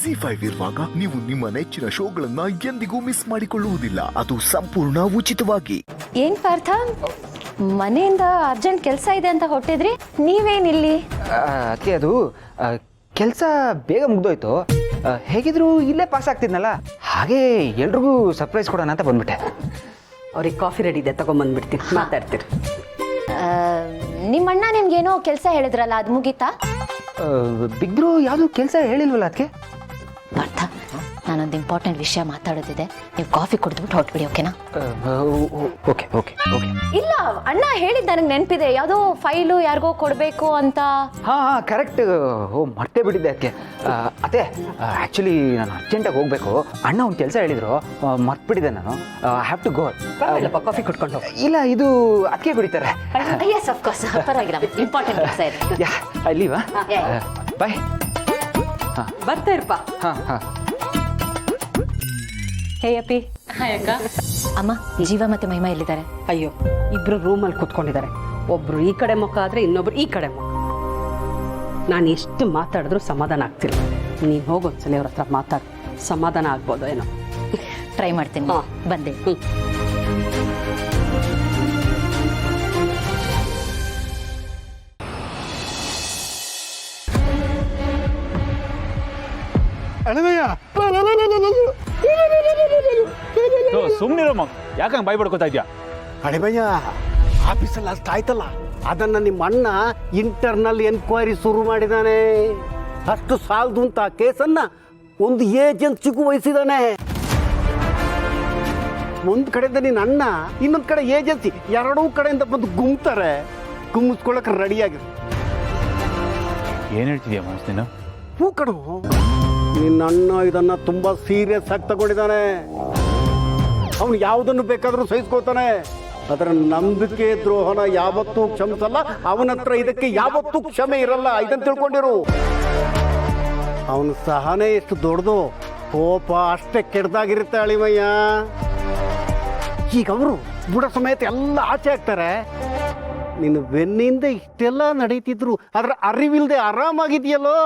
ZEE5 ಇರುವಾಗ ನೀವು ನಿಮ್ಮ ನೆಚ್ಚಿನ ಶೋಗಳನ್ನ ಎಂದಿಗೂ ಮಿಸ್ ಮಾಡಿಕೊಳ್ಳುವುದಿಲ್ಲ. ಅದು ಸಂಪೂರ್ಣ ಉಚಿತವಾಗಿ. ಏನ್ ಪಾರ್ಥ, ಮನೆಯಿಂದ ಅರ್ಜೆಂಟ್ ಕೆಲಸ ಇದೆ ಅಂತ ಹೊಟ್ಟಿದ್ರಿ, ನೀವೇನಿಲ್ಲಿ? ಅದಕ್ಕೆ ಅದು ಕೆಲಸ ಬೇಗ ಮುಗ್ದೋಯ್ತು. ಹೇಗಿದ್ರು ಇಲ್ಲೇ ಪಾಸ್ ಆಗ್ತಿದ್ನಲ್ಲ, ಹಾಗೆ ಎಲ್ರಿಗೂ ಸರ್ಪ್ರೈಸ್ ಕೊಡೋಣ ಅಂತ ಬಂದ್ಬಿಟ್ಟೆ. ಅವ್ರಿಗೆ ಕಾಫಿ ರೆಡಿ ಇದೆ, ತಗೊಂಬಂದ್ಬಿಡ್ತೀನಿ, ಮಾತಾಡ್ತೀರಿ. ನಿಮ್ಮಣ್ಣ ನಿಮ್ಗೇನೋ ಕೆಲಸ ಹೇಳಿದ್ರಲ್ಲ, ಅದು ಮುಗೀತಾ? ಬಿಗ್ರು ಯಾವುದು ಕೆಲಸ ಹೇಳಿಲ್ವಲ್ಲ ಅದಕ್ಕೆ. ಪಾರ್ಥ, ನಾನೊಂದು ಇಂಪಾರ್ಟೆಂಟ್ ವಿಷಯ ಮಾತಾಡೋದಿದೆ, ನೀವು ಕಾಫಿ ಕುಡಿದ್ಬಿಟ್ಟು ಹೊರಟ್ಬಿಡಿ, ಓಕೆನಾ? Okay okay okay. ಇಲ್ಲ, ಅಣ್ಣ ಹೇಳಿದ್ದು ನನಗೆ ನೆನಪಿದೆ, ಯಾವುದೋ ಫೈಲು ಯಾರಿಗೋ ಕೊಡಬೇಕು ಅಂತ. ಹಾಂ ಹಾಂ ಕರೆಕ್ಟ್. ಮರ್ತೇ ಬಿಟ್ಟಿದ್ದೆ ಅದಕ್ಕೆ. ಅದೇ ಆ್ಯಕ್ಚುಲಿ ನಾನು ಅರ್ಜೆಂಟಾಗಿ ಹೋಗಬೇಕು. ಅಣ್ಣ ಒಂದು ಕೆಲಸ ಹೇಳಿದ್ರು, ಮರ್ತ್ಬಿಟ್ಟಿದ್ದೆ ನಾನು. I have to go. Coffee ಕುಟ್ಕೊಂಡು ಹೋಗಿ. ಇಲ್ಲ, ಇದು ಅದಕ್ಕೆ ಕುಡಿತಾರೆ. ಎಸ್ ಆಫ್ ಕೋರ್ಸ್, ಪರವಾಗಿಲ್ಲ, ಇಂಪಾರ್ಟೆಂಟ್ ಕೆಲಸ ಇದೆ. ಯಾ ಅಲ್ಲಿವಾ, ಬಾಯ್. ಹಾಂ ಬರ್ತಾ ಇರಪ್ಪ. ಹಾಂ ಹಾಂ. ಹೇ ಅಪ್ಪಿ. ಹಾಯ್ ಅಕ್ಕ. ಅಮ್ಮ, ಜೀವ ಮತ್ತೆ ಮಹಿಮಾ ಎಲ್ಲಿದ್ದಾರೆ? ಅಯ್ಯೋ, ಇಬ್ರು ರೂಮಲ್ಲಿ ಕೂತ್ಕೊಂಡಿದ್ದಾರೆ. ಒಬ್ರು ಈ ಕಡೆ ಮುಖ ಆದ್ರೆ ಇನ್ನೊಬ್ರು ಈ ಕಡೆ ಮುಖ. ನಾನು ಎಷ್ಟು ಮಾತಾಡಿದ್ರು ಸಮಾಧಾನ ಆಗ್ತಿಲ್ಲ. ನೀನು ಹೋಗೊಂದ್ಸಲ ಅವ್ರ ಹತ್ರ ಮಾತಾಡಿ ಸಮಾಧಾನ ಆಗ್ಬೋದು ಏನೋ. ಟ್ರೈ ಮಾಡ್ತೀನಿ. ಬಂದೆ. ಸುಮ್ಮನಿರೋ ಮಗ, ಯಾಕಂಗೆ ಬಾಯ್ ಬಡ್ಕೋತಾ ಇದ್ಯಾ? ಅಳಿಮಯ್ಯ, ಆಫೀಸಲ್ಲಿ ಅಷ್ಟು ಆಯ್ತಲ್ಲ, ಅದನ್ನು ನಿಮ್ಮ ಅಣ್ಣ ಇಂಟರ್ನಲ್ ಎನ್ಕ್ವೈರಿ ಶುರು ಮಾಡಿದ್ದಾನೆ. ಅಷ್ಟು ಸಾಲದು ಅಂತ ಕೇಸನ್ನ ಒಂದು ಏಜೆನ್ಸಿಗೂ ವಹಿಸಿದ್ದಾನೆ. ಒಂದು ಕಡೆಯಿಂದ ನಿನ್ನ ಅಣ್ಣ, ಇನ್ನೊಂದು ಕಡೆ ಏಜೆನ್ಸಿ, ಎರಡೂ ಕಡೆಯಿಂದ ಬಂದು ಗುಮ್ತಾರೆ. ಗುಮ್ಮಿಸ್ಕೊಳ್ಳೋಕೆ ರೆಡಿಯಾಗಿದೆ. ಏನು ಹೇಳ್ತಿದ್ಯಾ ಮನಸ್ ನೀನು? ಹೂ ಕಣು, ನಿನ್ನ ಅಣ್ಣ ಇದನ್ನ ತುಂಬಾ ಸೀರಿಯಸ್ ಆಗಿ ತಗೊಂಡಿದ್ದಾನೆ. ಅವನು ಯಾವುದನ್ನು ಬೇಕಾದರೂ ಸಹಿಸ್ಕೋತಾನೆ. ಅದರ ನಂಬಿಕೆ ದ್ರೋಹನ ಯಾವತ್ತೂ ಕ್ಷಮಿಸಲ್ಲ. ಅವನ ಹತ್ರ ಇದಕ್ಕೆ ಯಾವತ್ತೂ ಕ್ಷಮೆ ಇರಲ್ಲ, ಇದನ್ನು ತಿಳ್ಕೊಂಡಿರು. ಅವನ ಸಹನೆ ಎಷ್ಟು ದೊಡ್ಡದು, ಕೋಪ ಅಷ್ಟೇ ಕೆಡ್ದಾಗಿರುತ್ತೆ ಅಳಿಮಯ್ಯ. ಈಗ ಅವರು ಬುಡ ಸಮೇತ ಎಲ್ಲ ಆಚೆ ಆಗ್ತಾರೆ. ನಿನ್ನ ಬೆನ್ನಿಂದ ಇಷ್ಟೆಲ್ಲ ನಡೀತಿದ್ರು, ಅದರ ಅರಿವಿಲ್ಲದೆ ಆರಾಮಾಗಿದೆಯಲ್ಲೋ.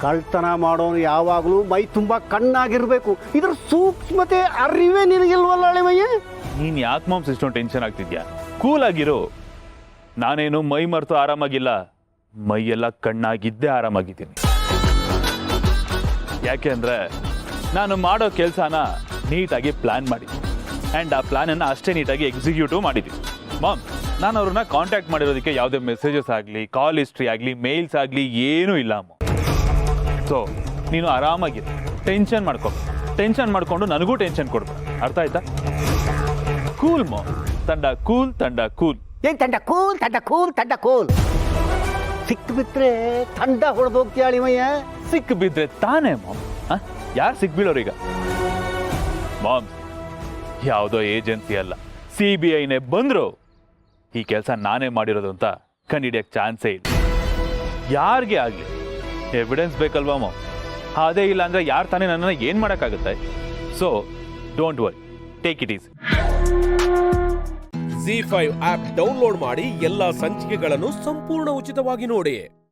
ಕಳ್ತನ ಮಾಡೋನು ಯಾವಾಗಲೂ ಮೈ ತುಂಬ ಕಣ್ಣಾಗಿರ್ಬೇಕು. ಇದರ ಸೂಕ್ಷ್ಮತೆ ಅರಿವೇ ನಿನಗಿಲ್ವಲ್ಲ ಅಳಿಮಯ್ಯ. ನೀನು ಯಾಕೆ ಮಾಮ್ಸ್ ಇಷ್ಟೊಂದು ಟೆನ್ಷನ್ ಆಗ್ತಿದ್ಯಾ? ಕೂಲ್ ಆಗಿರು. ನಾನೇನು ಮೈ ಮರೆತು ಆರಾಮಾಗಿಲ್ಲ, ಮೈಯೆಲ್ಲ ಕಣ್ಣಾಗಿದ್ದೇ ಆರಾಮಾಗಿದ್ದೀನಿ. ಯಾಕೆ ಅಂದರೆ ನಾನು ಮಾಡೋ ಕೆಲಸನ ನೀಟಾಗಿ ಪ್ಲ್ಯಾನ್ ಮಾಡಿದ್ದೀನಿ. ಆ್ಯಂಡ್ ಆ ಪ್ಲ್ಯಾನನ್ನು ಅಷ್ಟೇ ನೀಟಾಗಿ ಎಕ್ಸಿಕ್ಯೂಟಿವ್ ಮಾಡಿದ್ದೀನಿ. ಮಾಮ್, ನಾನು ಅವ್ರನ್ನ ಕಾಂಟ್ಯಾಕ್ಟ್ ಮಾಡಿರೋದಕ್ಕೆ ಯಾವುದೇ ಮೆಸೇಜಸ್ ಆಗಲಿ, ಕಾಲ್ ಹಿಸ್ಟ್ರಿ ಆಗಲಿ, ಮೇಲ್ಸ್ ಆಗಲಿ ಏನೂ ಇಲ್ಲ ಅಮ್ಮ. ಸೊ ನೀನು ಆರಾಮಾಗಿರು, ಟೆನ್ಷನ್ ಮಾಡ್ಕೊ. ಟೆನ್ಷನ್ ಮಾಡಿಕೊಂಡು ನನಗೂ ಟೆನ್ಷನ್ ಕೊಡ್ಬೇಕು, ಅರ್ಥ ಆಯ್ತಾ? ಕೂಲ್ ಮಾಮ್, ತಂಡ ಕೂಲ್, ತಂಡ ಕೂಲ್. ಏನ್ ತಂಡ ಕೂಲ್, ತಂಡ ಕೂಲ್, ತಂಡ ಕೂಲ್. ಸಿಕ್ಕು ಬಿಟ್ರೆ ತಂಡ ಹೊಡೆದು ಹೋಗ್ತೀಯ ಅಳಿಮಯ್ಯ. ಸಿಕ್ಕು ಬಿದ್ರೆ ತಾನೇ ಮಾಮ್. ಯಾರು ಸಿಕ್ಬೀಳೋರೀಗ? ಮಾಮ್, ಯಾವುದೋ ಏಜೆನ್ಸಿ ಅಲ್ಲ, CBIನೇ ಬಂದ್ರು ಈ ಕೆಲಸ ನಾನೇ ಮಾಡಿರೋದು ಅಂತ ಕಂಡಿಡಿಯಕ್ಕೆ ಚಾನ್ಸೇ ಇಲ್ಲ. ಯಾರಿಗೆ ಆಗಲಿ ಎವಿಡೆನ್ಸ್ ಬೇಕಲ್ವಾ ಮಾಮ್? ಅದೇ ಇಲ್ಲ ಅಂದರೆ ಯಾರು ತಾನೇ ನನ್ನನ್ನು ಏನು ಮಾಡೋಕ್ಕಾಗುತ್ತೆ? So don't worry, take it easy. ZEE5 app download ಮಾಡಿ ಎಲ್ಲಾ ಸಂಚಿಕೆಗಳನ್ನು ಸಂಪೂರ್ಣ ಉಚಿತವಾಗಿ ನೋಡಿ.